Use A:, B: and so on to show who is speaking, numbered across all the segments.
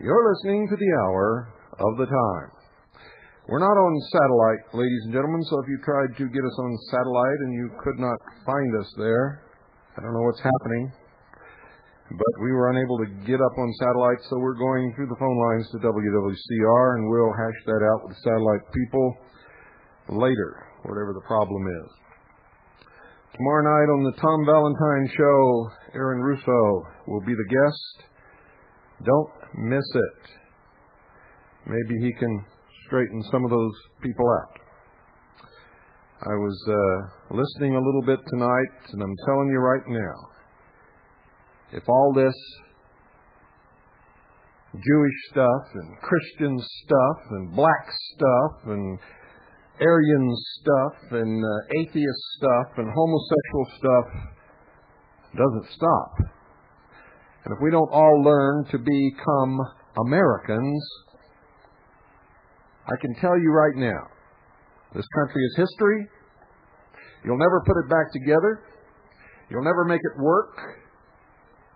A: You're listening to the Hour of the Time. We're not on satellite, ladies and gentlemen, so if you tried to get us on satellite and you could not find us there, I don't know what's happening. But we were unable to get up on satellite, so we're going through the phone lines to WWCR, and we'll hash that out with the satellite people later, whatever the problem is. Tomorrow night on the Tom Valentine Show, Aaron Russo will be the guest. Don't miss it. Maybe he can straighten some of those people out. I was listening a little bit tonight, and I'm telling you right now, if all this Jewish stuff and Christian stuff and black stuff and Aryan stuff and atheist stuff and homosexual stuff doesn't stop, and if we don't all learn to become Americans, I can tell you right now, this country is history. You'll never put it back together. You'll never make it work.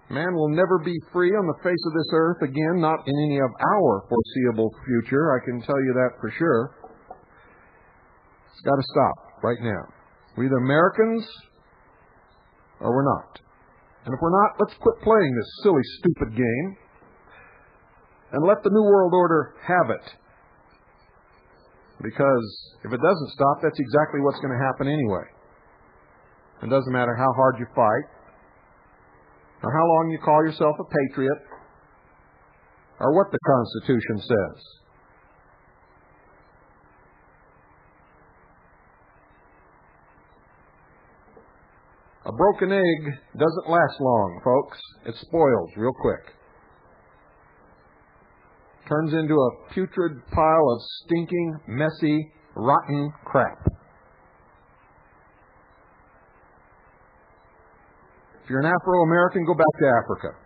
A: Man will never be free on the face of this earth again, not in any of our foreseeable future. I can tell you that for sure. It's got to stop right now. We're either Americans or we're not. And if we're not, let's quit playing this silly, stupid game and let the New World Order have it. Because if it doesn't stop, that's exactly what's going to happen anyway. It doesn't matter how hard you fight, or how long you call yourself a patriot, or what the Constitution says. A broken egg doesn't last long, folks. It spoils real quick. Turns into a putrid pile of stinking, messy, rotten crap. If you're an Afro-American, go back to Africa.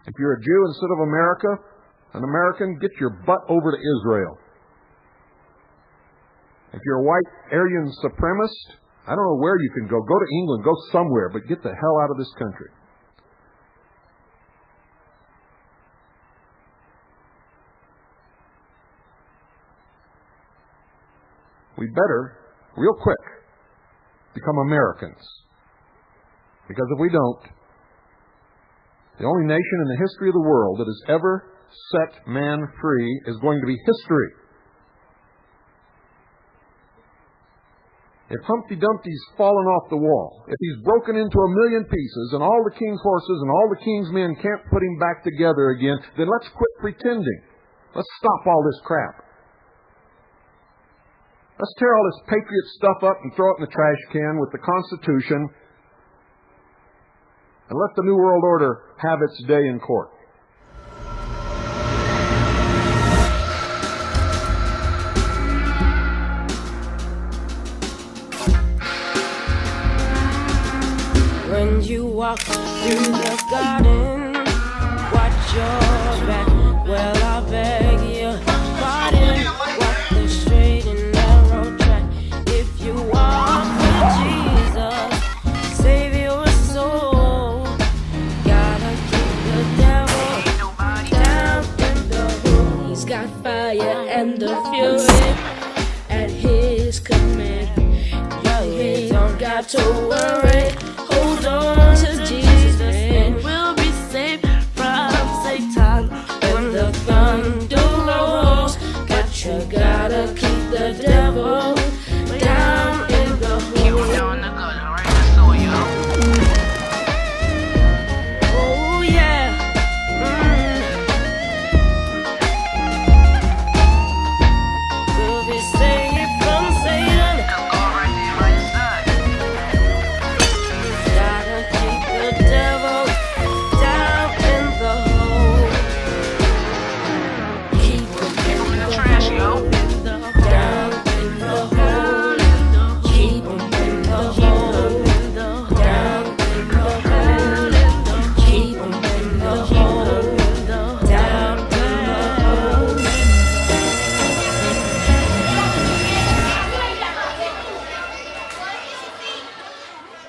A: If you're a Jew instead of an American, get your butt over to Israel. If you're a white Aryan supremacist, I don't know where you can go. Go to England, go somewhere, but get the hell out of this country. We better, real quick, become Americans. Because if we don't, the only nation in the history of the world that has ever set man free is going to be history. If Humpty Dumpty's fallen off the wall, if he's broken into a million pieces and all the king's horses and all the king's men can't put him back together again, then let's quit pretending. Let's stop all this crap. Let's tear all this patriot stuff up and throw it in the trash can with the Constitution and let the New World Order have its day in court.
B: When you walk through the garden, watch your back. Well, I beg your pardon. Walk the straight and narrow track. If you walk with Jesus, save your soul. Gotta keep the devil down in the hole. He's got fire and the fury at his command. You don't got to worry. Hold on to Jesus and we'll be safe from Satan. When the thunder rolls, gotta keep the devil down in the hole. Keep him down the gutter, right? So oh yeah. We'll be safe from Satan. Gotta keep the devil down in the hole. Keep him in the trash, yo. Down in the hole. Keep him in the hole. Down in the hole. Keep him in the hole. Down in the hole.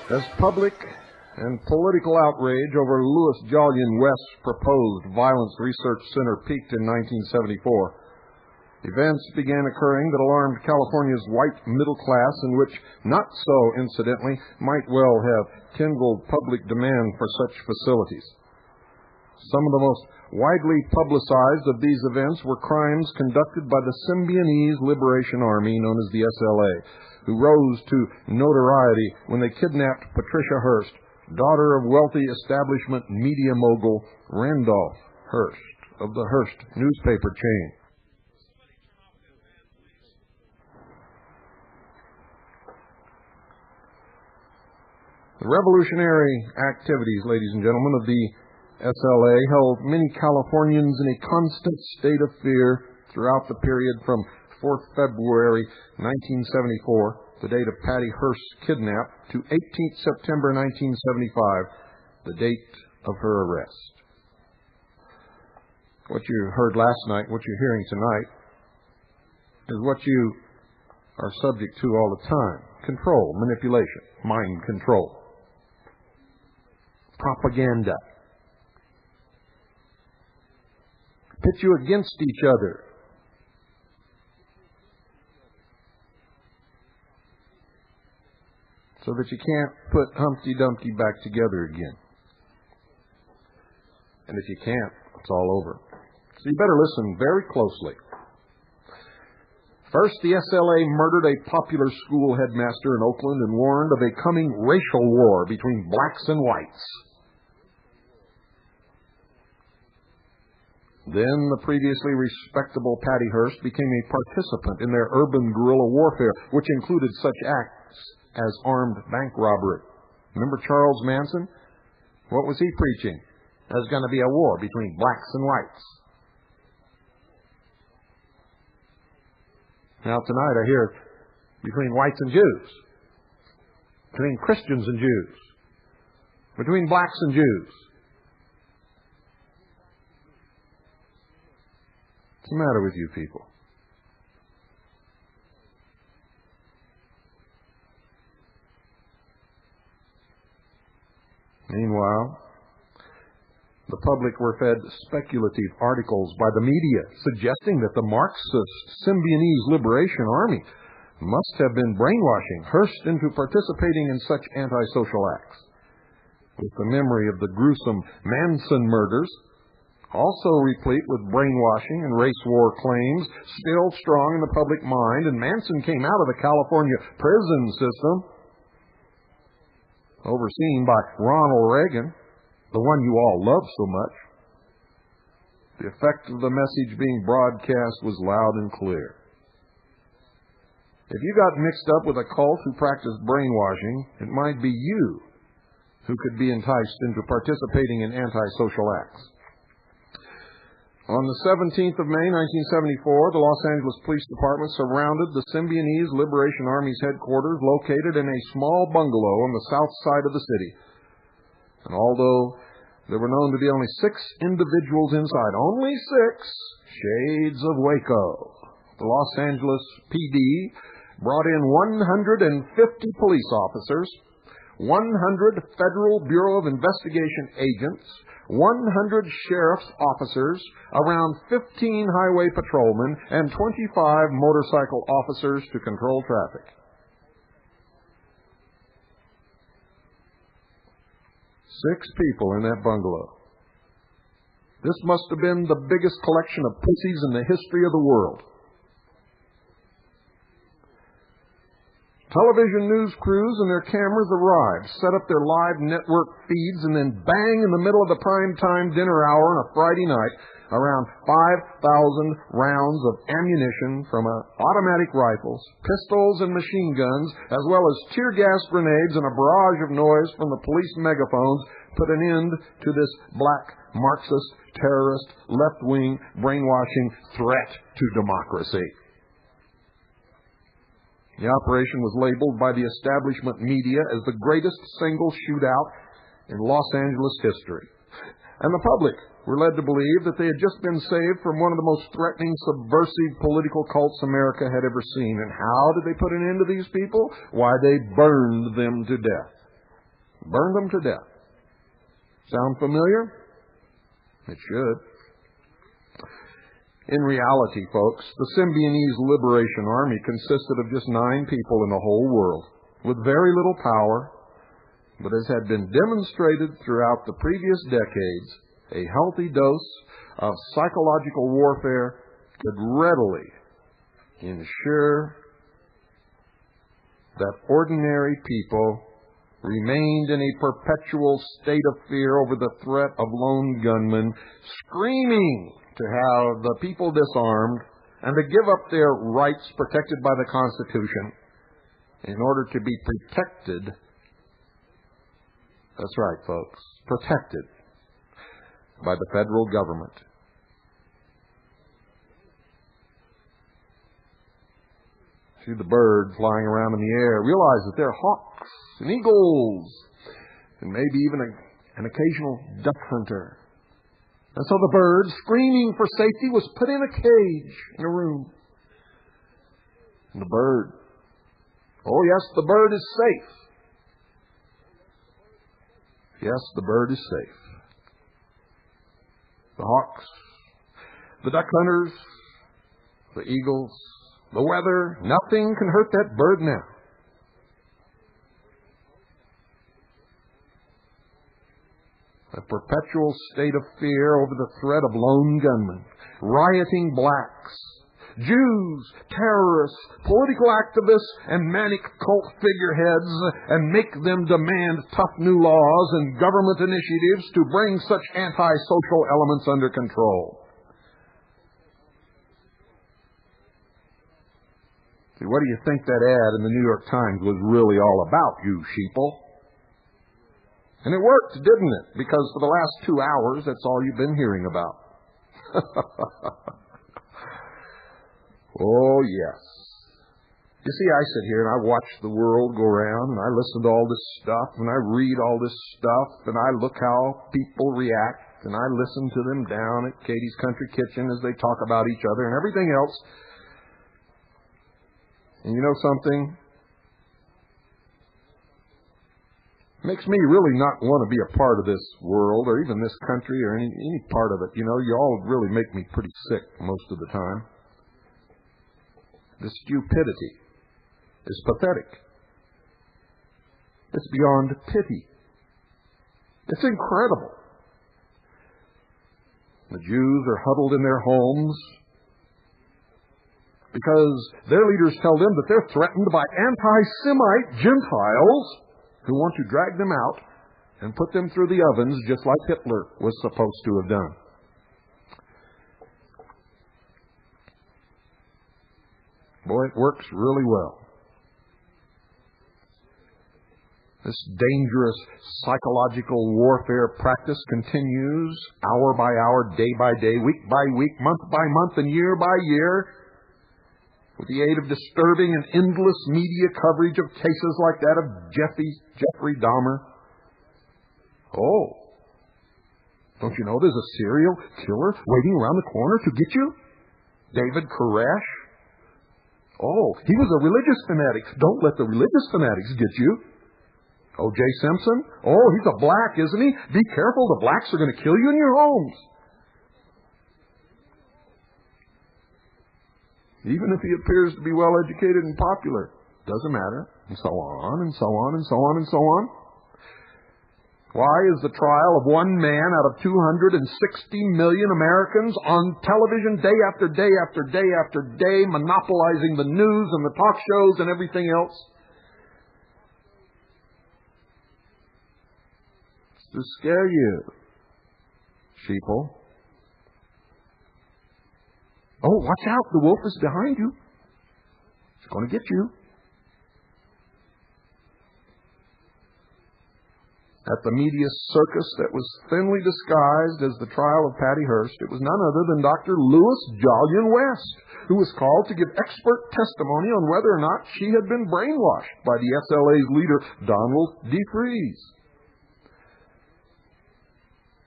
A: Does public and political outrage over Louis Jolyon West's proposed Violence Research Center peaked in 1974. Events began occurring that alarmed California's white middle class, and which, not so incidentally, might well have kindled public demand for such facilities. Some of the most widely publicized of these events were crimes conducted by the Symbionese Liberation Army, known as the SLA, who rose to notoriety when they kidnapped Patricia Hearst, daughter of wealthy establishment media mogul Randolph Hearst of the Hearst newspaper chain. The revolutionary activities, ladies and gentlemen, of the SLA held many Californians in a constant state of fear throughout the period from 4th February 1974, the date of Patty Hearst's kidnap, to 18th September 1975, the date of her arrest. What you heard last night, what you're hearing tonight, is what you are subject to all the time. Control, manipulation, mind control. Propaganda. Pit you against each other. So that you can't put Humpty Dumpty back together again. And if you can't, it's all over. So you better listen very closely. First, the SLA murdered a popular school headmaster in Oakland and warned of a coming racial war between blacks and whites. Then the previously respectable Patty Hearst became a participant in their urban guerrilla warfare, which included such acts as armed bank robbery. Remember Charles Manson? What was he preaching? There's going to be a war between blacks and whites. Now tonight I hear between whites and Jews, between Christians and Jews, between blacks and Jews. What's the matter with you people? Meanwhile, the public were fed speculative articles by the media suggesting that the Marxist Symbionese Liberation Army must have been brainwashing Hearst into participating in such antisocial acts. With the memory of the gruesome Manson murders, also replete with brainwashing and race war claims, still strong in the public mind, and Manson came out of the California prison system, overseen by Ronald Reagan, the one you all love so much. The effect of the message being broadcast was loud and clear. If you got mixed up with a cult who practiced brainwashing, it might be you who could be enticed into participating in antisocial acts. On the 17th of May, 1974, the Los Angeles Police Department surrounded the Symbionese Liberation Army's headquarters, located in a small bungalow on the south side of the city. And although there were known to be only 6 individuals inside, only 6 shades of Waco, the Los Angeles PD brought in 150 police officers, 100 Federal Bureau of Investigation agents, 100 sheriff's officers, around 15 highway patrolmen, and 25 motorcycle officers to control traffic. 6 people in that bungalow. This must have been the biggest collection of pussies in the history of the world. Television news crews and their cameras arrived, set up their live network feeds, and then bang, in the middle of the prime-time dinner hour on a Friday night, around 5,000 rounds of ammunition from automatic rifles, pistols, and machine guns, as well as tear gas grenades and a barrage of noise from the police megaphones, put an end to this black Marxist, terrorist, left-wing, brainwashing threat to democracy. The operation was labeled by the establishment media as the greatest single shootout in Los Angeles history. And the public were led to believe that they had just been saved from one of the most threatening, subversive political cults America had ever seen. And how did they put an end to these people? Why, they burned them to death. Burned them to death. Sound familiar? It should. In reality, folks, the Symbionese Liberation Army consisted of just 9 people in the whole world, with very little power, but as had been demonstrated throughout the previous decades, a healthy dose of psychological warfare could readily ensure that ordinary people remained in a perpetual state of fear over the threat of lone gunmen, screaming to have the people disarmed and to give up their rights protected by the Constitution in order to be protected. That's right, folks, protected by the federal government. See the birds flying around in the air. Realize that they're hawks and eagles and maybe even an occasional duck hunter. And so the bird, screaming for safety, was put in a cage in a room. And the bird, oh yes, the bird is safe. Yes, the bird is safe. The hawks, the duck hunters, the eagles, the weather, nothing can hurt that bird now. A perpetual state of fear over the threat of lone gunmen, rioting blacks, Jews, terrorists, political activists, and manic cult figureheads, and make them demand tough new laws and government initiatives to bring such anti-social elements under control. See, what do you think that ad in the New York Times was really all about, you sheeple? And it worked, didn't it? Because for the last 2 hours, that's all you've been hearing about. Oh, yes. You see, I sit here and I watch the world go around, and I listen to all this stuff, and I read all this stuff, and I look how people react, and I listen to them down at Katie's Country Kitchen as they talk about each other and everything else. And you know something? It makes me really not want to be a part of this world or even this country or any part of it. You know, you all really make me pretty sick most of the time. The stupidity is pathetic. It's beyond pity. It's incredible. The Jews are huddled in their homes because their leaders tell them that they're threatened by anti-Semite Gentiles who want to drag them out and put them through the ovens just like Hitler was supposed to have done. Boy, it works really well. This dangerous psychological warfare practice continues hour by hour, day by day, week by week, month by month, and year by year, with the aid of disturbing and endless media coverage of cases like that of Jeffrey Dahmer. Oh, don't you know there's a serial killer waiting around the corner to get you? David Koresh. Oh, he was a religious fanatic. Don't let the religious fanatics get you. O.J. Simpson. Oh, he's a black, isn't he? Be careful, the blacks are going to kill you in your homes. Even if he appears to be well-educated and popular. Doesn't matter. And so on, and so on, and so on, and so on. Why is the trial of one man out of 260 million Americans on television day after day after day after day, monopolizing the news and the talk shows and everything else? It's to scare you, sheeple. Oh, watch out, the wolf is behind you. It's going to get you. At the media circus that was thinly disguised as the trial of Patty Hearst, it was none other than Dr. Louis Jolyon West, who was called to give expert testimony on whether or not she had been brainwashed by the SLA's leader, Donald DeFreeze.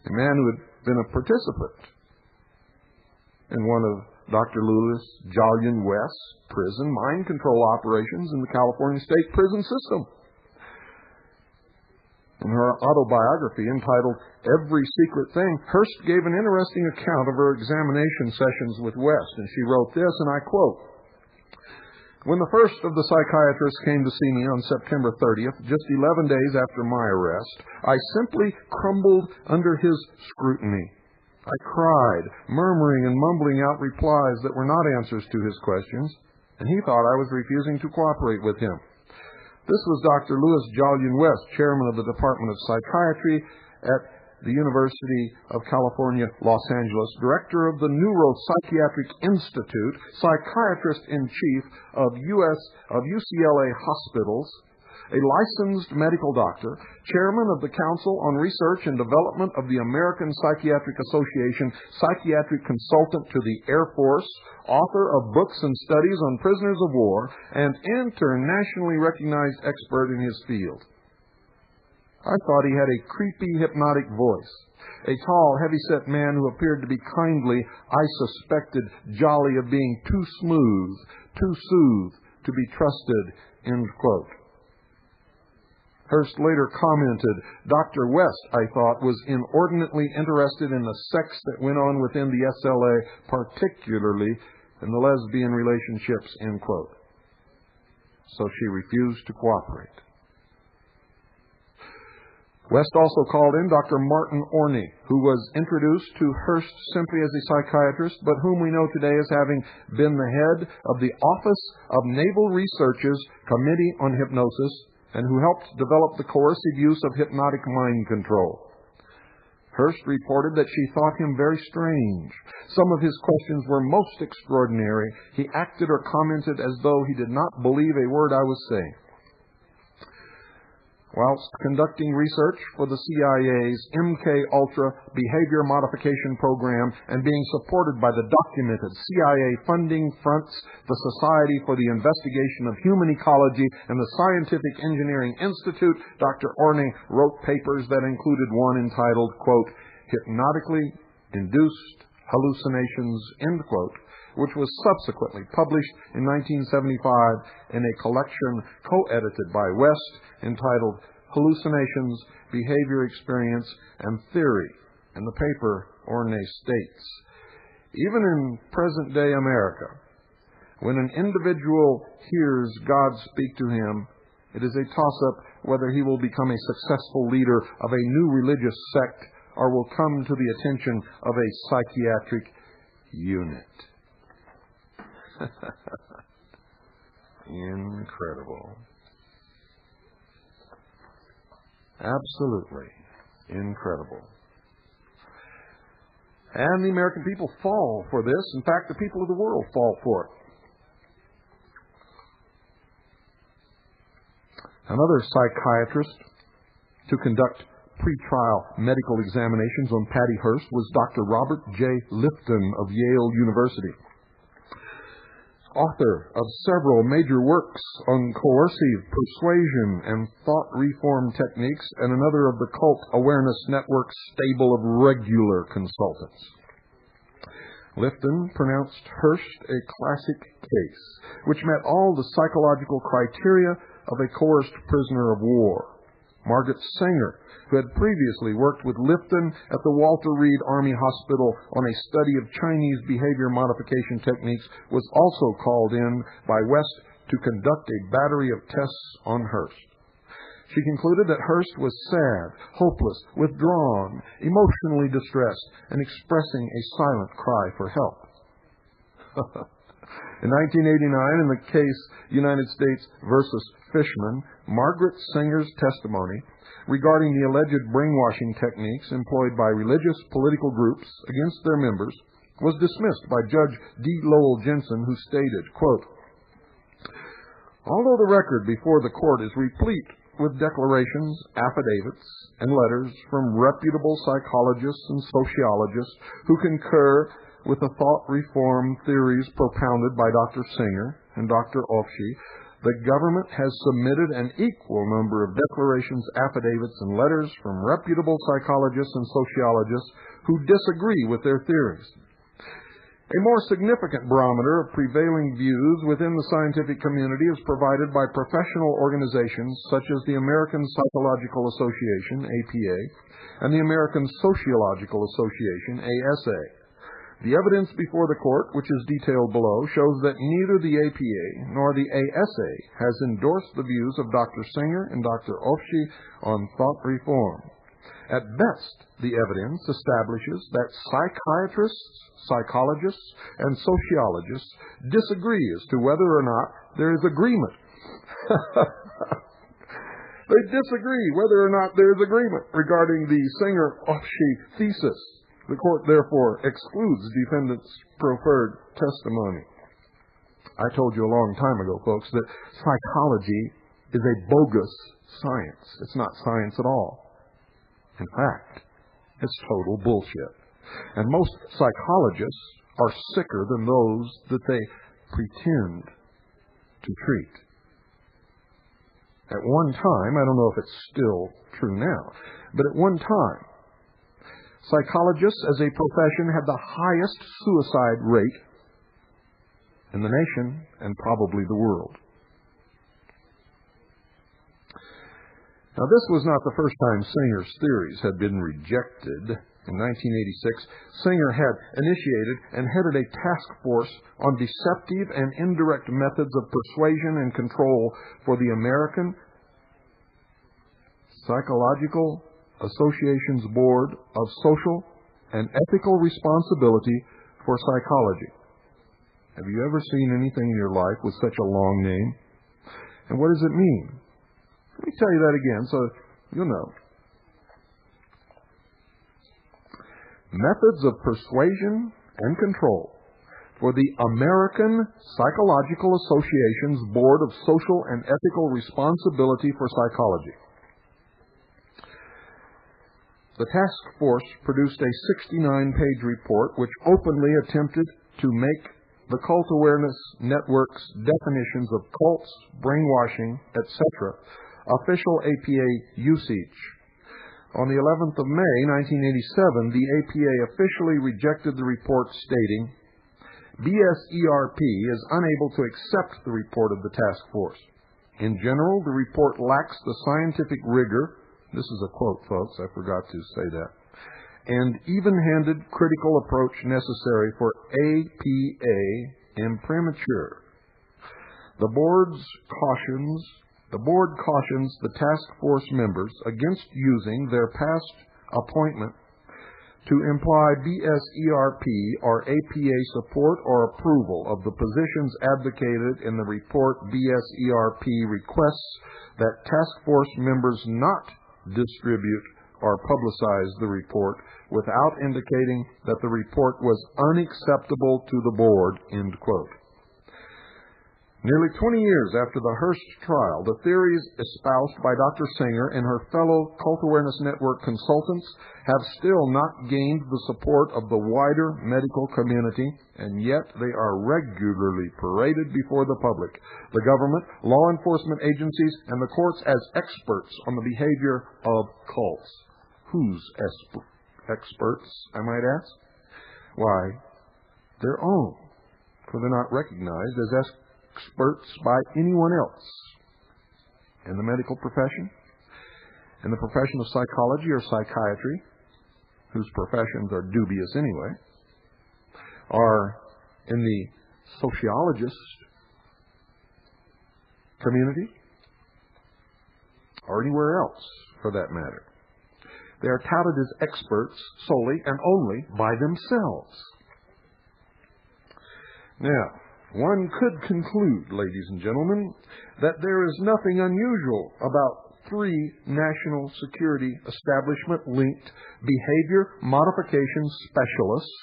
A: A man who had been a participant in one of Dr. Louis Jolyon West's prison mind control operations in the California State prison system. In her autobiography entitled Every Secret Thing, Hearst gave an interesting account of her examination sessions with West, and she wrote this, and I quote, "When the first of the psychiatrists came to see me on September 30th, just 11 days after my arrest, I simply crumbled under his scrutiny. I cried, murmuring and mumbling out replies that were not answers to his questions, and he thought I was refusing to cooperate with him." This was Dr. Louis Jolyon West, chairman of the Department of Psychiatry at the University of California, Los Angeles, director of the Neuropsychiatric Institute, psychiatrist-in-chief of UCLA Hospitals, a licensed medical doctor, chairman of the Council on Research and Development of the American Psychiatric Association, psychiatric consultant to the Air Force, author of books and studies on prisoners of war, and internationally recognized expert in his field. I thought he had a creepy, hypnotic voice. A tall, heavy-set man who appeared to be kindly, I suspected jolly of being too smooth, too soothed to be trusted, end quote. Hearst later commented, Dr. West, I thought, was inordinately interested in the sex that went on within the SLA, particularly in the lesbian relationships, end quote. So she refused to cooperate. West also called in Dr. Martin Orney, who was introduced to Hearst simply as a psychiatrist, but whom we know today as having been the head of the Office of Naval Research's Committee on Hypnosis, and who helped develop the coercive use of hypnotic mind control. Hearst reported that she thought him very strange. Some of his questions were most extraordinary. He acted or commented as though he did not believe a word I was saying. Whilst conducting research for the CIA's MK-Ultra behavior modification program and being supported by the documented CIA funding fronts, the Society for the Investigation of Human Ecology, and the Scientific Engineering Institute, Dr. Orney wrote papers that included one entitled, quote, Hypnotically Induced Hallucinations, end quote, which was subsequently published in 1975 in a collection co-edited by West entitled Hallucinations, Behavior Experience, and Theory. In the paper, Orney states, even in present-day America, when an individual hears God speak to him, it is a toss-up whether he will become a successful leader of a new religious sect or will come to the attention of a psychiatric unit. Incredible. Absolutely incredible. And the American people fall for this. In fact, the people of the world fall for it. Another psychiatrist to conduct pretrial medical examinations on Patty Hearst was Dr. Robert J. Lifton of Yale University, author of several major works on coercive persuasion and thought reform techniques, and another of the Cult Awareness Network's stable of regular consultants. Lifton pronounced Hearst a classic case, which met all the psychological criteria of a coerced prisoner of war. Margaret Sanger, who had previously worked with Lifton at the Walter Reed Army Hospital on a study of Chinese behavior modification techniques, was also called in by West to conduct a battery of tests on Hearst. She concluded that Hearst was sad, hopeless, withdrawn, emotionally distressed, and expressing a silent cry for help. In 1989, in the case United States versus Fishman, Margaret Sanger's testimony regarding the alleged brainwashing techniques employed by religious political groups against their members was dismissed by Judge D. Lowell Jensen, who stated, quote, although the record before the court is replete with declarations, affidavits, and letters from reputable psychologists and sociologists who concur with the thought reform theories propounded by Dr. Singer and Dr. Ofshe, the government has submitted an equal number of declarations, affidavits, and letters from reputable psychologists and sociologists who disagree with their theories. A more significant barometer of prevailing views within the scientific community is provided by professional organizations such as the American Psychological Association, APA, and the American Sociological Association, ASA. The evidence before the court, which is detailed below, shows that neither the APA nor the ASA has endorsed the views of Dr. Singer and Dr. Ofshe on thought reform. At best, the evidence establishes that psychiatrists, psychologists, and sociologists disagree as to whether or not there is agreement. They disagree whether or not there is agreement regarding the Singer-Ofshe thesis. The court, therefore, excludes defendants' preferred testimony. I told you a long time ago, folks, that psychology is a bogus science. It's not science at all. In fact, it's total bullshit. And most psychologists are sicker than those that they pretend to treat. At one time, I don't know if it's still true now, but at one time, psychologists as a profession had the highest suicide rate in the nation and probably the world. Now, this was not the first time Singer's theories had been rejected. In 1986, Singer had initiated and headed a task force on deceptive and indirect methods of persuasion and control for the American Psychological Association's Board of Social and Ethical Responsibility for Psychology. Have you ever seen anything in your life with such a long name? And what does it mean? Let me tell you that again so you'll know. Methods of persuasion and control for the American Psychological Association's Board of Social and Ethical Responsibility for Psychology. The task force produced a 69-page report which openly attempted to make the Cult Awareness Network's definitions of cults, brainwashing, etc., official APA usage. On the 11th of May, 1987, the APA officially rejected the report, stating, BSERP is unable to accept the report of the task force. In general, the report lacks the scientific rigor, this is a quote, folks, I forgot to say that, and even-handed critical approach necessary for APA imprimatur. The board cautions the task force members against using their past appointment to imply BSERP or APA support or approval of the positions advocated in the report. BSERP requests that task force members not distribute or publicize the report without indicating that the report was unacceptable to the board, end quote. Nearly 20 years after the Hearst trial, the theories espoused by Dr. Singer and her fellow Cult Awareness Network consultants have still not gained the support of the wider medical community, and yet they are regularly paraded before the public, the government, law enforcement agencies, and the courts as experts on the behavior of cults. Whose experts, I might ask? Why, their own, for they're not recognized as experts by anyone else in the medical profession, in the profession of psychology or psychiatry, whose professions are dubious anyway, or in the sociologist community, or anywhere else for that matter. They are touted as experts solely and only by themselves. Now, one could conclude, ladies and gentlemen, that there is nothing unusual about three national security establishment-linked behavior modification specialists,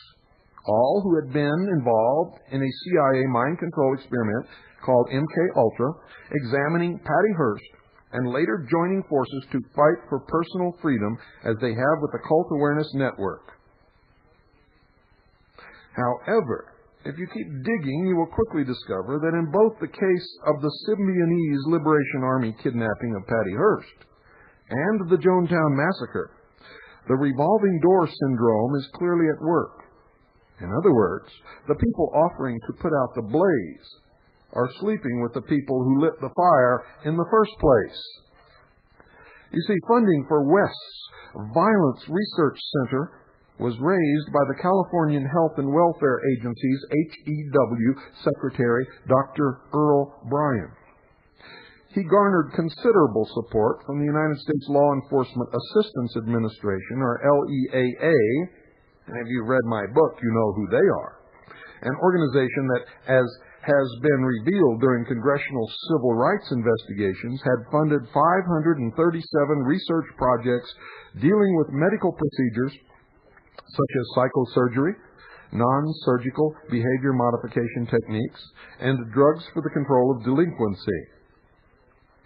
A: all who had been involved in a CIA mind control experiment called MKUltra, examining Patty Hearst, and later joining forces to fight for personal freedom as they have with the Cult Awareness Network. However, if you keep digging, you will quickly discover that in both the case of the Symbionese Liberation Army kidnapping of Patty Hearst and the Jonestown Massacre, the revolving door syndrome is clearly at work. In other words, the people offering to put out the blaze are sleeping with the people who lit the fire in the first place. You see, funding for West's Violence Research Center was raised by the Californian Health and Welfare Agency's HEW Secretary, Dr. Earl Bryan. He garnered considerable support from the United States Law Enforcement Assistance Administration, or LEAA, and if you've read my book, you know who they are, an organization that, as has been revealed during congressional civil rights investigations, had funded 537 research projects dealing with medical procedures such as psychosurgery, non-surgical behavior modification techniques, and drugs for the control of delinquency.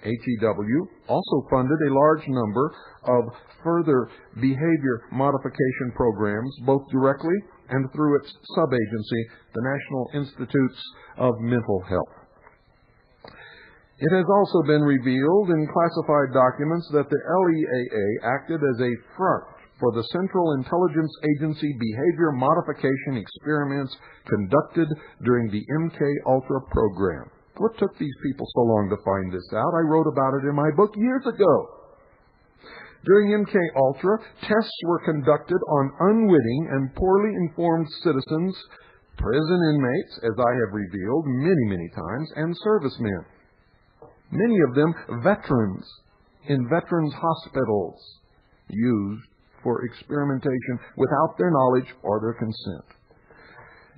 A: HEW also funded a large number of further behavior modification programs, both directly and through its sub-agency, the National Institutes of Mental Health. It has also been revealed in classified documents that the LEAA acted as a front for the Central Intelligence Agency behavior modification experiments conducted during the MKUltra program. What took these people so long to find this out? I wrote about it in my book years ago. During MKUltra, tests were conducted on unwitting and poorly informed citizens, prison inmates, as I have revealed many times, and servicemen. Many of them veterans in veterans' hospitals used for experimentation without their knowledge or their consent.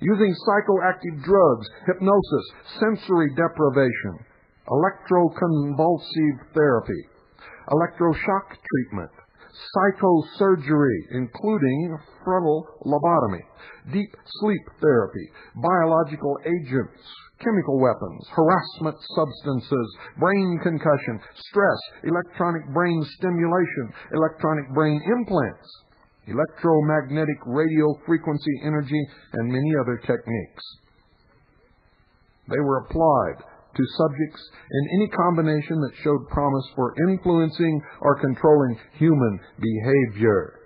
A: Using psychoactive drugs, hypnosis, sensory deprivation, electroconvulsive therapy, electroshock treatment, psychosurgery, including frontal lobotomy, deep sleep therapy, biological agents, chemical weapons, harassment substances, brain concussion, stress, electronic brain stimulation, electronic brain implants, electromagnetic radio frequency energy, and many other techniques. They were applied to subjects in any combination that showed promise for influencing or controlling human behavior.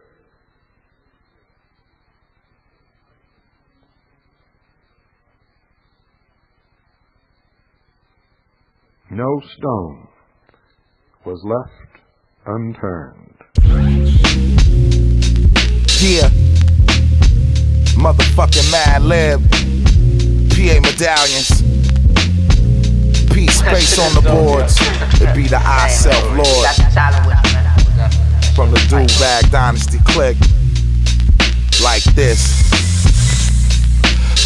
A: No stone was left unturned.
C: Yeah, motherfucking Mad Lib, PA medallions, Peace space on the boards. It be the I Self Lord from the Do-Bag Dynasty clique. Like this.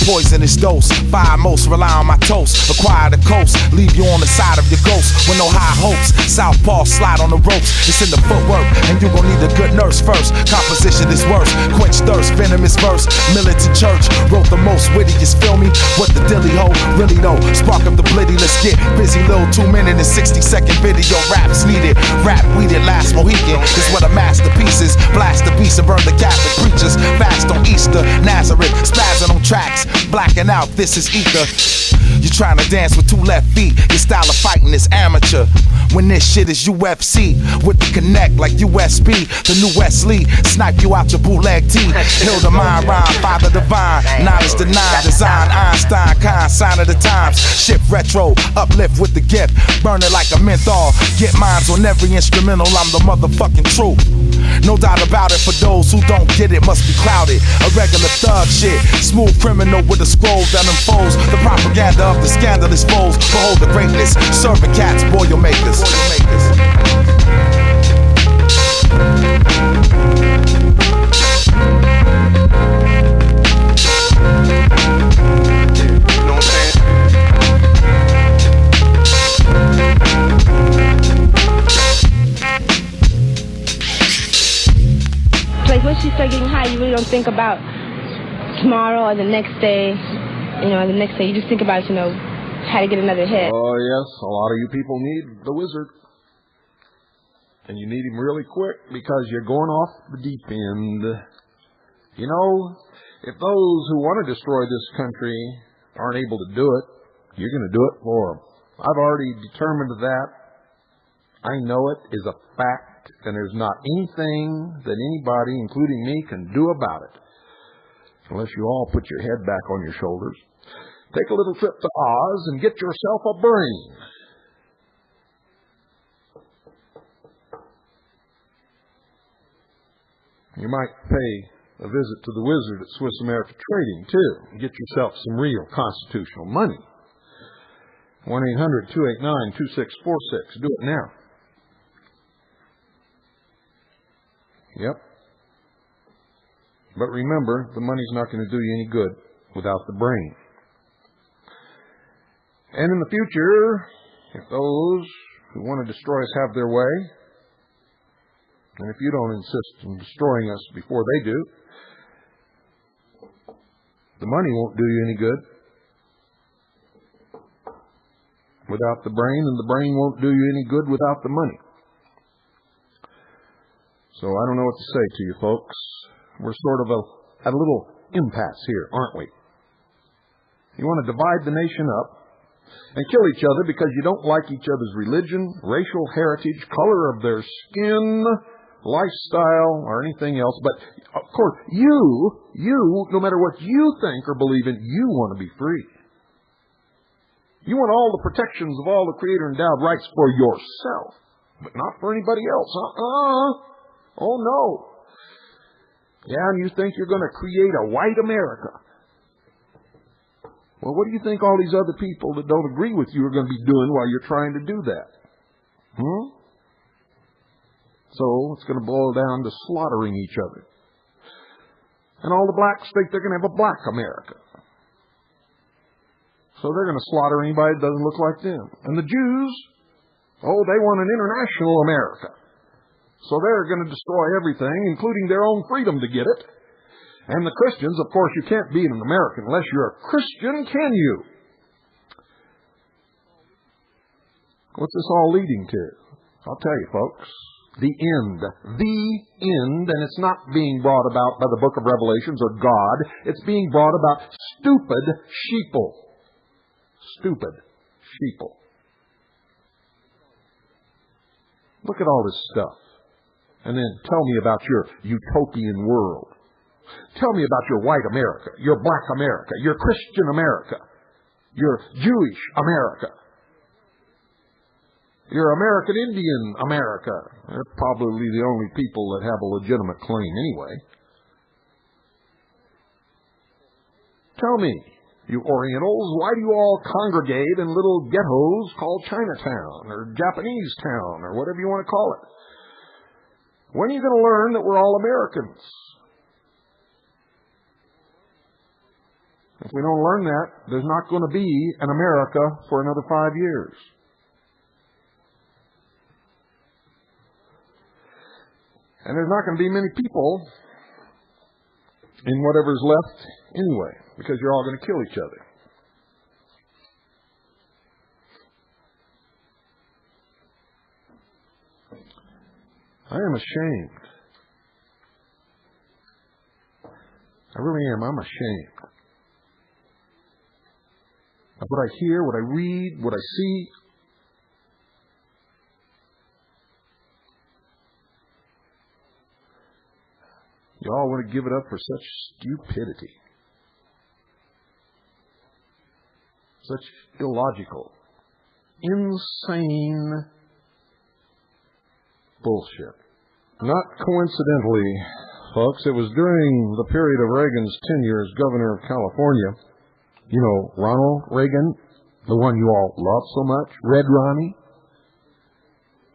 C: Poisonous dose, fire most rely on my toast. Acquire the coast, leave you on the side of your ghost with no high hopes. Southpaw slide on the ropes, it's in the footwork, and you gon' need a good nurse first. Composition is worse, quench thirst, venomous verse. Militant church, wrote the most wittiest, feel me? What the dilly ho, really though, spark up the blitty, let's get busy. Little 2-minute and 60-second video raps needed. Rap weeded, last Mohican is what a masterpiece is. Blast the beast and burn the Catholic preachers. Fast on Easter, Nazareth, spazzing on tracks. Blacking out, this is ether. You're trying to dance with 2 left feet. Your style of fighting is amateur. When this shit is UFC, with the connect like USB. The new Wesley, snipe you out your bootleg tee. Heal the mind, rhyme, father divine. Knowledge denied, design, Einstein, kind, sign of the times. Shift retro, uplift with the gift. Burn it like a menthol. Get mines on every instrumental, I'm the motherfucking truth. No doubt about it, for those who don't get it, must be clouded. A regular thug shit, smooth criminal with a scroll that unfolds the propaganda of the scandalous foes. Behold the greatness, serving cats, Boilermakers.
D: Like once you start getting high, you really don't think about tomorrow or the next day. The next day you just think about, how to get another hit.
A: Oh, yes, a lot of you people need the wizard. And you need him really quick because you're going off the deep end. If those who want to destroy this country aren't able to do it, you're going to do it for them. I've already determined that. I know it is a fact, and there's not anything that anybody, including me, can do about it. unless you all put your head back on your shoulders, take a little trip to Oz and get yourself a brain. You might pay a visit to the wizard at Swiss America Trading, too, and get yourself some real constitutional money. 1-800-289-2646. Do it now. Yep. But remember, the money's not going to do you any good without the brain. And in the future, if those who want to destroy us have their way, and if you don't insist on destroying us before they do, the money won't do you any good without the brain, and the brain won't do you any good without the money. So I don't know what to say to you folks. We're sort of at a little impasse here, aren't we? You want to divide the nation up and kill each other because you don't like each other's religion, racial heritage, color of their skin, lifestyle, or anything else. But, of course, you, no matter what you think or believe in, you want to be free. You want all the protections of all the Creator-endowed rights for yourself, but not for anybody else. Oh, no. Yeah, and you think you're going to create a white America. Well, what do you think all these other people that don't agree with you are going to be doing while you're trying to do that? So it's going to boil down to slaughtering each other. And all the blacks think they're going to have a black America. So they're going to slaughter anybody that doesn't look like them. And the Jews, they want an international America. So they're going to destroy everything, including their own freedom to get it. And the Christians, of course, you can't be an American unless you're a Christian, can you? What's this all leading to? I'll tell you, folks. The end. The end. And it's not being brought about by the book of Revelations or God. It's being brought about stupid sheeple. Stupid sheeple. Look at all this stuff. And then tell me about your utopian world. Tell me about your white America, your black America, your Christian America, your Jewish America, your American Indian America. They're probably the only people that have a legitimate claim anyway. Tell me, you Orientals, why do you all congregate in little ghettos called Chinatown or Japanese Town or whatever you want to call it? When are you going to learn that we're all Americans? If we don't learn that, there's not going to be an America for another 5 years. And there's not going to be many people in whatever's left anyway, because you're all going to kill each other. I am ashamed. I really am. I'm ashamed of what I hear, what I read, what I see. You all want to give it up for such stupidity. Such illogical, insane bullshit. Not coincidentally, folks, it was during the period of Reagan's tenure as governor of California. You know, Ronald Reagan, the one you all love so much, Red Ronnie,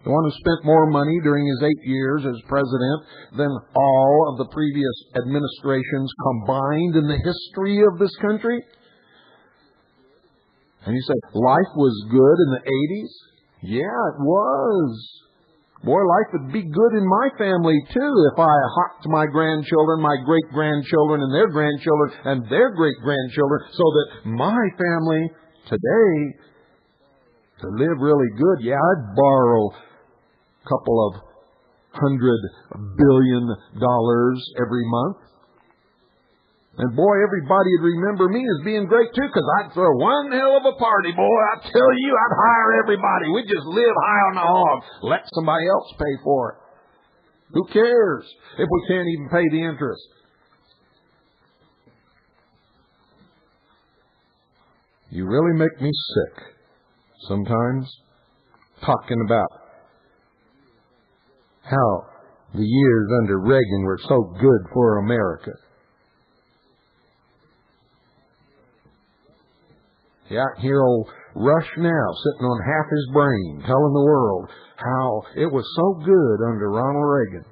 A: the one who spent more money during his 8 years as president than all of the previous administrations combined in the history of this country. And you say, life was good in the 80s? Yeah, it was. Boy, life would be good in my family, too, if I hocked my grandchildren, my great-grandchildren, and their grandchildren, and their great-grandchildren, so that my family today, to live really good, yeah, I'd borrow a couple of $100 billion every month. And boy, everybody would remember me as being great, too, because I'd throw one hell of a party, boy. I tell you, I'd hire everybody. We'd just live high on the hog. Let somebody else pay for it. Who cares if we can't even pay the interest? You really make me sick sometimes, talking about how the years under Reagan were so good for America. Yeah, here old Rush now, sitting on half his brain, telling the world how it was so good under Ronald Reagan.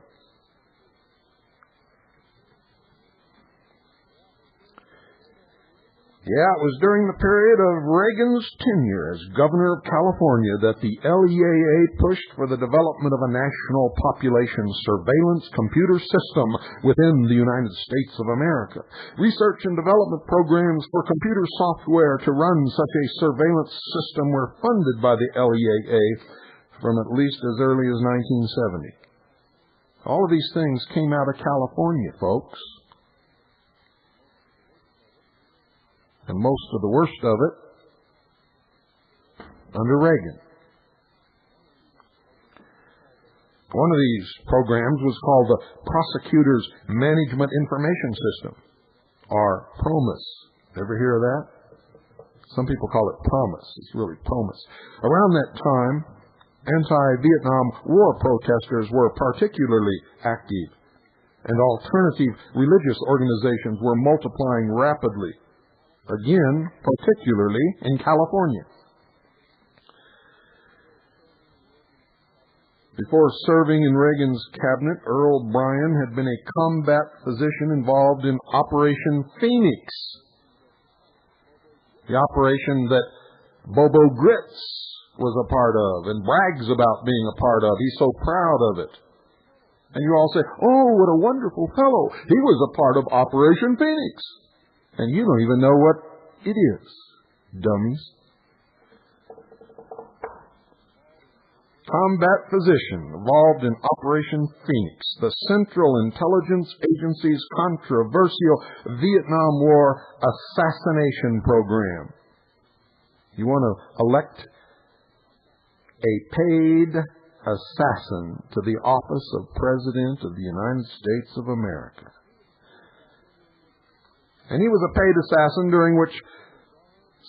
A: Yeah, it was during the period of Reagan's tenure as governor of California that the LEAA pushed for the development of a national population surveillance computer system within the United States of America. Research and development programs for computer software to run such a surveillance system were funded by the LEAA from at least as early as 1970. All of these things came out of California, folks. And most of the worst of it under Reagan. One of these programs was called the Prosecutor's Management Information System, or PROMIS. Ever hear of that? Some people call it PROMIS. It's really PROMIS. Around that time, anti-Vietnam War protesters were particularly active, and alternative religious organizations were multiplying rapidly. Again, particularly in California. Before serving in Reagan's cabinet, Earl Bryan had been a combat physician involved in Operation Phoenix. The operation that Bobo Gritz was a part of and brags about being a part of. He's so proud of it. And you all say, oh, what a wonderful fellow. He was a part of Operation Phoenix. And you don't even know what it is, dummies. Combat physician involved in Operation Phoenix, the Central Intelligence Agency's controversial Vietnam War assassination program. You want to elect a paid assassin to the office of President of the United States of America. And he was a paid assassin during which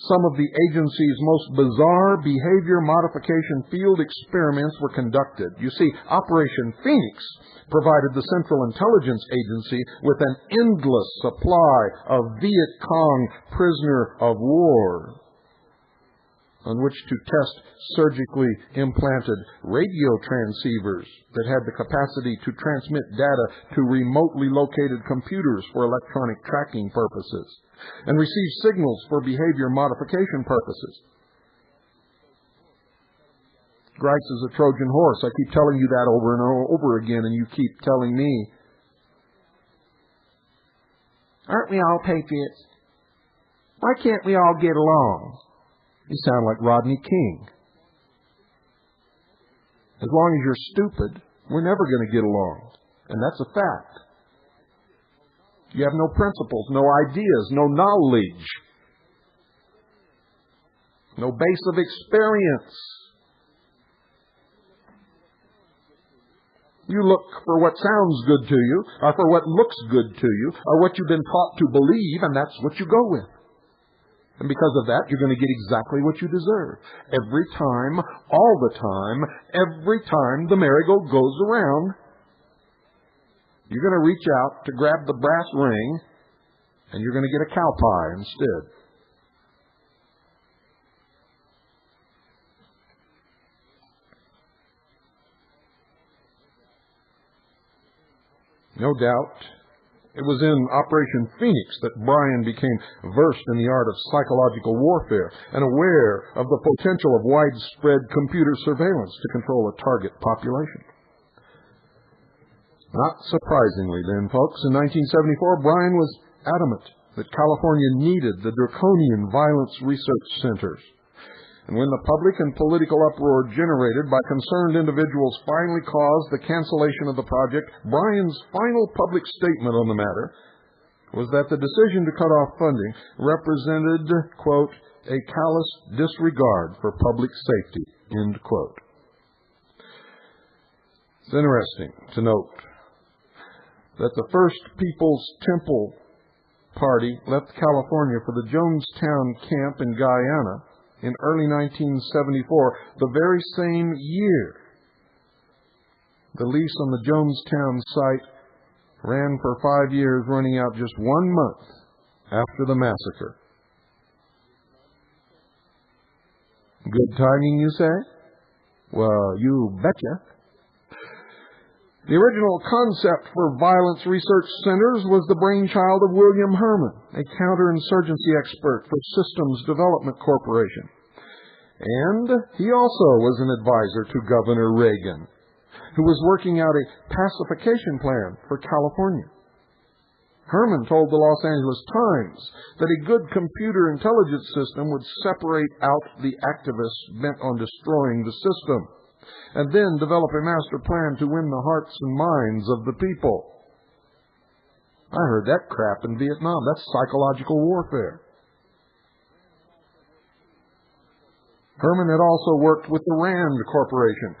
A: some of the agency's most bizarre behavior modification field experiments were conducted. You see, Operation Phoenix provided the Central Intelligence Agency with an endless supply of Viet Cong prisoner of war on which to test surgically implanted radio transceivers that had the capacity to transmit data to remotely located computers for electronic tracking purposes and receive signals for behavior modification purposes. Grice is a Trojan horse. I keep telling you that over and over again, and you keep telling me, aren't we all patriots? Why can't we all get along? You sound like Rodney King. As long as you're stupid, we're never going to get along. And that's a fact. You have no principles, no ideas, no knowledge, no base of experience. You look for what sounds good to you, or for what looks good to you, or what you've been taught to believe, and that's what you go with. And because of that, you're going to get exactly what you deserve. Every time, all the time, every time the merry-go goes around, you're going to reach out to grab the brass ring, and you're going to get a cow pie instead. No doubt, it was in Operation Phoenix that Bryan became versed in the art of psychological warfare and aware of the potential of widespread computer surveillance to control a target population. Not surprisingly then, folks, in 1974, Bryan was adamant that California needed the draconian violence research centers. And when the public and political uproar generated by concerned individuals finally caused the cancellation of the project, Bryan's final public statement on the matter was that the decision to cut off funding represented, quote, a callous disregard for public safety, end quote. It's interesting to note that the First People's Temple party left California for the Jonestown camp in Guyana in early 1974, the very same year. The lease on the Jonestown site ran for 5 years, running out just 1 month after the massacre. Good timing, you say? Well, you betcha. The original concept for violence research centers was the brainchild of William Herman, a counterinsurgency expert for Systems Development Corporation. And he also was an advisor to Governor Reagan, who was working out a pacification plan for California. Herman told the Los Angeles Times that a good computer intelligence system would separate out the activists bent on destroying the system, and then develop a master plan to win the hearts and minds of the people. I heard that crap in Vietnam. That's psychological warfare. Herman had also worked with the RAND Corporation,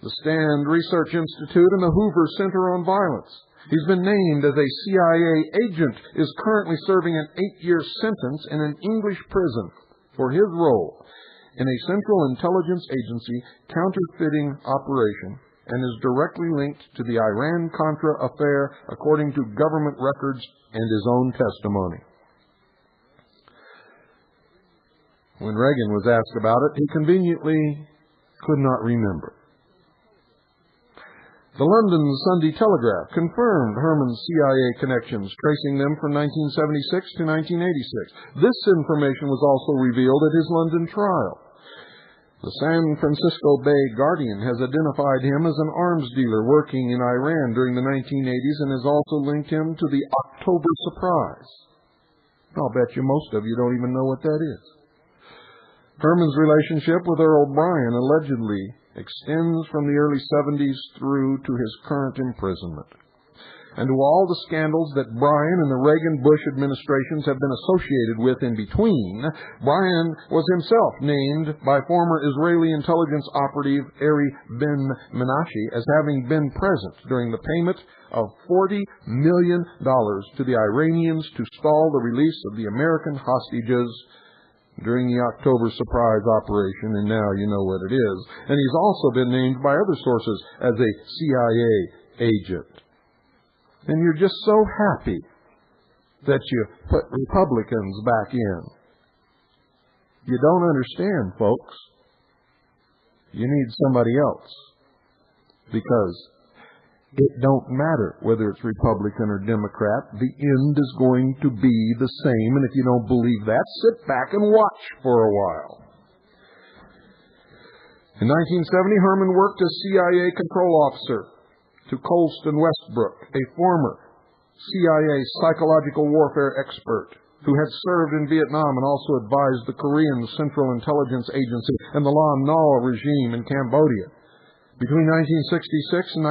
A: the Stand Research Institute, and the Hoover Center on Violence. He's been named as a CIA agent, is currently serving an 8-year sentence in an English prison for his role in a Central Intelligence Agency counterfeiting operation, and is directly linked to the Iran-Contra affair according to government records and his own testimony. When Reagan was asked about it, he conveniently could not remember. The London Sunday Telegraph confirmed Herman's CIA connections, tracing them from 1976 to 1986. This information was also revealed at his London trial. The San Francisco Bay Guardian has identified him as an arms dealer working in Iran during the 1980s and has also linked him to the October Surprise. I'll bet you most of you don't even know what that is. Herman's relationship with Earl Bryan allegedly extends from the early 70s through to his current imprisonment. And to all the scandals that Bryan and the Reagan-Bush administrations have been associated with in between, Bryan was himself named by former Israeli intelligence operative Ari Ben-Menashe as having been present during the payment of $40 million to the Iranians to stall the release of the American hostages during the October Surprise operation, and now you know what it is. And he's also been named by other sources as a CIA agent. And you're just so happy that you put Republicans back in. You don't understand, folks. You need somebody else. Because it don't matter whether it's Republican or Democrat. The end is going to be the same. And if you don't believe that, sit back and watch for a while. In 1970, Herman worked as CIA control officer to Colston Westbrook, a former CIA psychological warfare expert who had served in Vietnam and also advised the Korean Central Intelligence Agency and the Lon Nol regime in Cambodia. Between 1966 and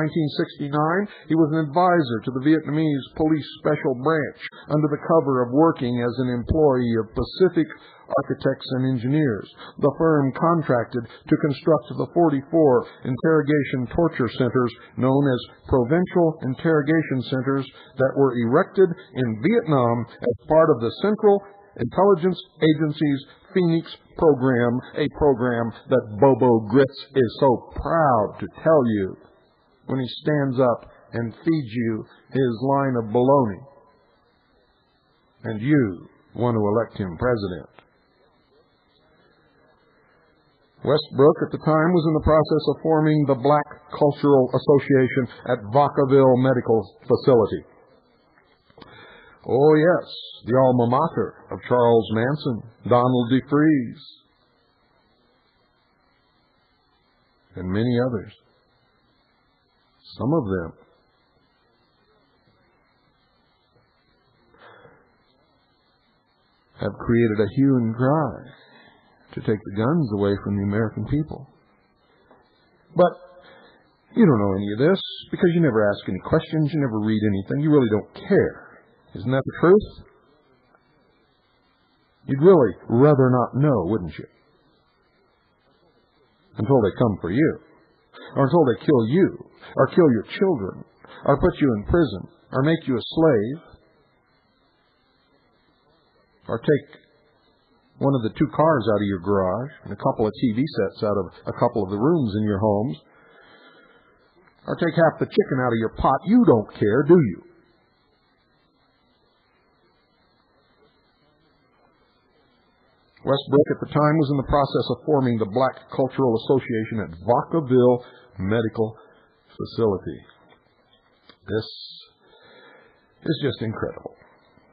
A: 1969, he was an advisor to the Vietnamese Police Special Branch under the cover of working as an employee of Pacific Architects and Engineers. The firm contracted to construct the 44 interrogation torture centers known as Provincial Interrogation Centers that were erected in Vietnam as part of the Central Intelligence Agency's Phoenix program, a program that Bobo Grits is so proud to tell you when he stands up and feeds you his line of baloney. And you want to elect him president. Westbrook at the time was in the process of forming the Black Cultural Association at Vacaville Medical Facility. Oh yes, the alma mater of Charles Manson, Donald DeFreeze, and many others. Some of them have created a hue and cry to take the guns away from the American people. But you don't know any of this because you never ask any questions, you never read anything, you really don't care. Isn't that the truth? You'd really rather not know, wouldn't you? Until they come for you, or until they kill you, or kill your children, or put you in prison, or make you a slave. Or take one of the 2 cars out of your garage and a couple of TV sets out of a couple of the rooms in your homes. Or take half the chicken out of your pot. You don't care, do you? Westbrook at the time was in the process of forming the Black Cultural Association at Vacaville Medical Facility. This is just incredible.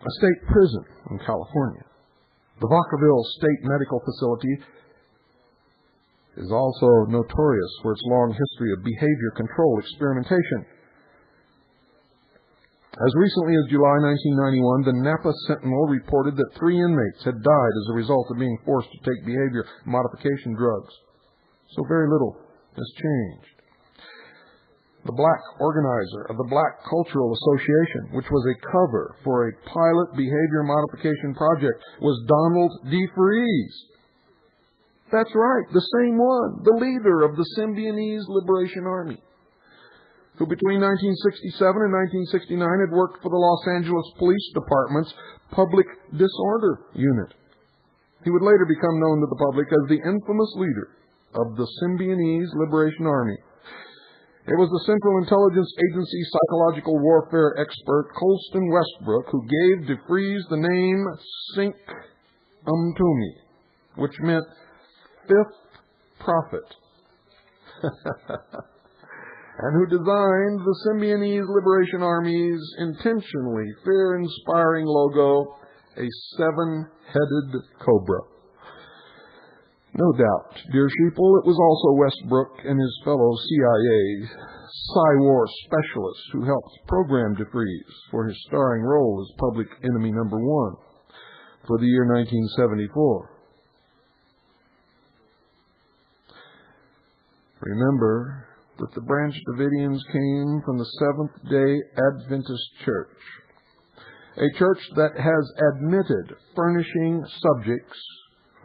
A: A state prison in California. The Vacaville State Medical Facility is also notorious for its long history of behavior control experimentation. As recently as July 1991, the Napa Sentinel reported that 3 inmates had died as a result of being forced to take behavior modification drugs. So very little has changed. The black organizer of the Black Cultural Association, which was a cover for a pilot behavior modification project, was Donald DeFreeze. That's right, the same one, the leader of the Symbionese Liberation Army, who between 1967 and 1969 had worked for the Los Angeles Police Department's Public Disorder Unit. He would later become known to the public as the infamous leader of the Symbionese Liberation Army. It was the Central Intelligence Agency psychological warfare expert Colston Westbrook who gave DeFreeze the name Cinque Umtumi, which meant 5th prophet, and who designed the Symbionese Liberation Army's intentionally fear-inspiring logo, a 7-headed cobra. No doubt, dear sheeple, it was also Westbrook and his fellow CIA Psy-War specialists who helped program DeFreeze for his starring role as Public Enemy No. 1 for the year 1974. Remember that the Branch Davidians came from the Seventh-day Adventist Church, a church that has admitted furnishing subjects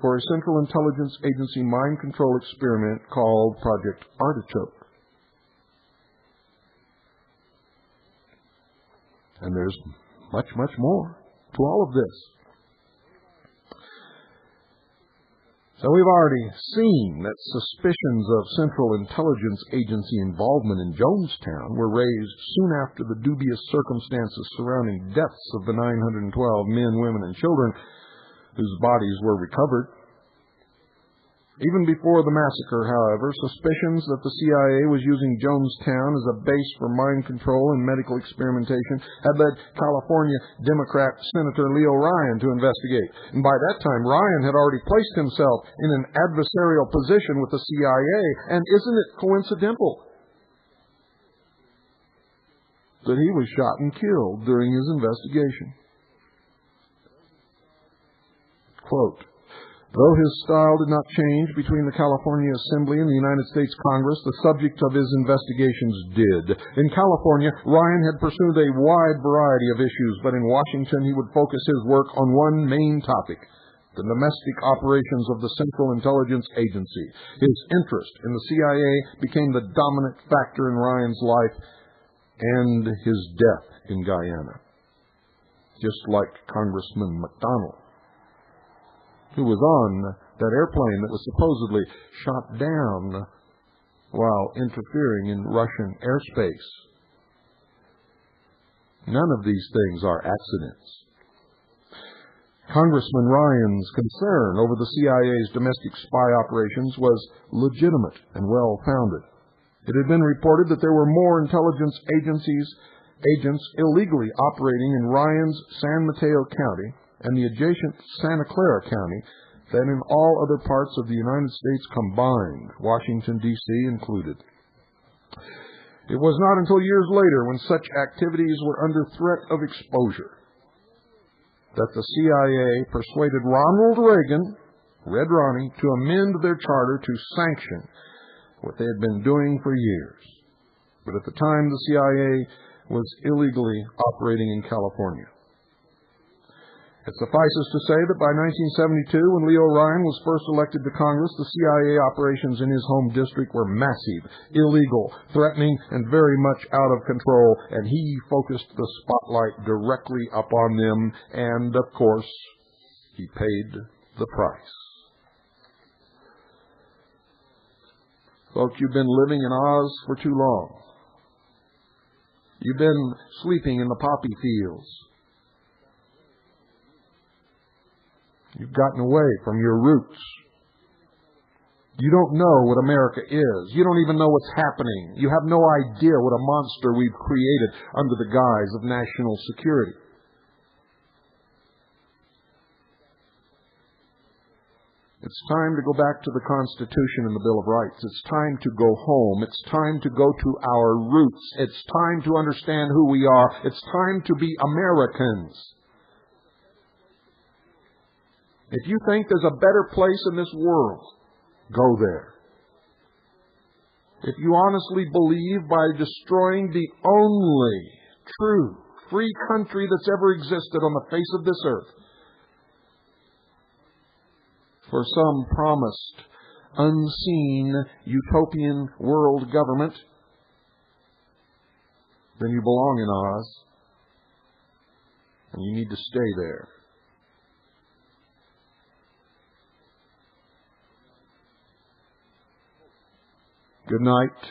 A: for a Central Intelligence Agency mind control experiment called Project Artichoke. And there's much, much more to all of this. So we've already seen that suspicions of Central Intelligence Agency involvement in Jonestown were raised soon after the dubious circumstances surrounding deaths of the 912 men, women, and children whose bodies were recovered. Even before the massacre, however, suspicions that the CIA was using Jonestown as a base for mind control and medical experimentation had led California Democrat Senator Leo Ryan to investigate. And by that time, Ryan had already placed himself in an adversarial position with the CIA. And isn't it coincidental that he was shot and killed during his investigation? Quote, though his style did not change between the California Assembly and the United States Congress, the subject of his investigations did. In California, Ryan had pursued a wide variety of issues, but in Washington he would focus his work on one main topic, the domestic operations of the Central Intelligence Agency. His interest in the CIA became the dominant factor in Ryan's life and his death in Guyana, just like Congressman McDonald, who was on that airplane that was supposedly shot down while interfering in Russian airspace. None of these things are accidents. Congressman Ryan's concern over the CIA's domestic spy operations was legitimate and well-founded. It had been reported that there were more intelligence agents illegally operating in Ryan's San Mateo County and the adjacent Santa Clara County than in all other parts of the United States combined, Washington, D.C. included. It was not until years later, when such activities were under threat of exposure, that the CIA persuaded Ronald Reagan, Red Ronnie, to amend their charter to sanction what they had been doing for years. But at the time, the CIA was illegally operating in California. It suffices to say that by 1972, when Leo Ryan was first elected to Congress, the CIA operations in his home district were massive, illegal, threatening, and very much out of control, and he focused the spotlight directly upon them, and, of course, He paid the price. Folks, you've been living in Oz for too long. You've been sleeping in the poppy fields. You've gotten away from your roots. You don't know what America is. You don't even know what's happening. You have no idea what a monster we've created under the guise of national security. It's time to go back to the Constitution and the Bill of Rights. It's time to go home. It's time to go to our roots. It's time to understand who we are. It's time to be Americans. If you think there's a better place in this world, go there. If you honestly believe by destroying the only true free country that's ever existed on the face of this earth for some promised, unseen, utopian world government, then you belong in Oz, and you need to stay there. Good night.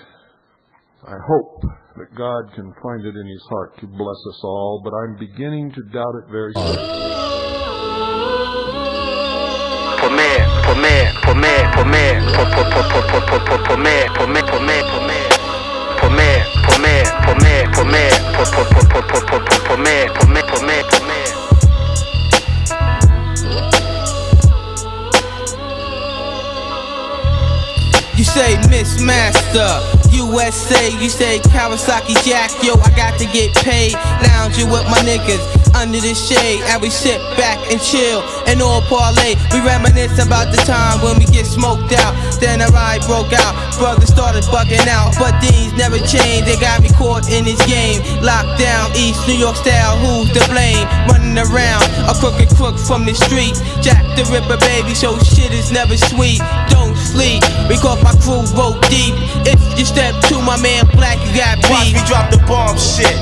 A: I hope that God can find it in His heart to bless us all, but I'm beginning to doubt it very soon.
E: You say Miss Master, USA, you say Kawasaki Jack, yo, I got to get paid. Lounging with my niggas under the shade, and we sit back and chill and all parlay. We reminisce about the time when we get smoked out. Then a ride broke out, brothers started bugging out, but things never changed. They got me caught in this game, locked down East New York style. Who's to blame? Running around a crooked crook from the street, Jack the Ripper, baby. So shit is never sweet. Don't sleep. We caught my crew roll deep. If you step to my man Black, you got beef.
F: Watch me drop the bomb shit.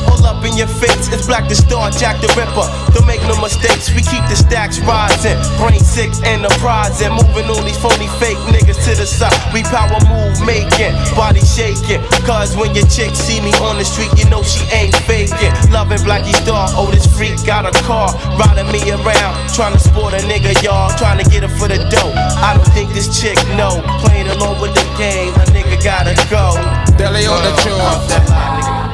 F: All up in your face, it's Black the Star, Jack the Ripper. Don't make no mistakes, we keep the stacks rising. Brain sick enterprise and moving all these phony fake niggas to the side. We power move making, body shaking. Cause when your chick see me on the street, you know she ain't faking. Loving Blackie Star, oh this freak got a car, riding me around, trying to sport a nigga, y'all, trying to get her for the dough. I don't think this chick know, playing along with the game, a nigga gotta go.
C: Deli on the tune.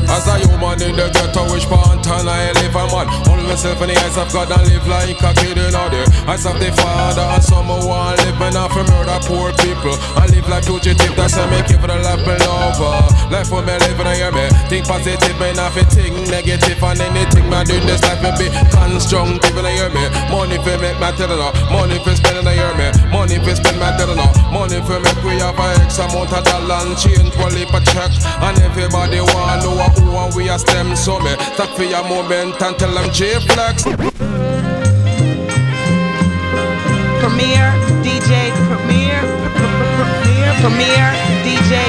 C: As a human in the ghetto, which part and I live a man. Only myself in the eyes of God and live like a kid in the eyes of the Father. And someone living off a murder poor people. I live like fugitive, that's why me keep for the life below. Life for me living, I hear me. Think positive, me not fit think negative. And anything I do in this life, me be constructive, I hear me. Money for make my tell no. Money for spending, I hear me. Money for spend my tell no. Money for make we have a X amount of dollar and change for leap a check. And everybody want know who and we are stem. So me talk for your moment and tell them J-Flex.
E: Premier DJ, Premier DJ,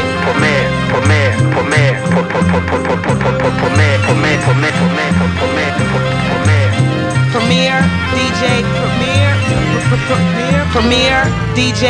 E: Premier DJ, Premier DJ.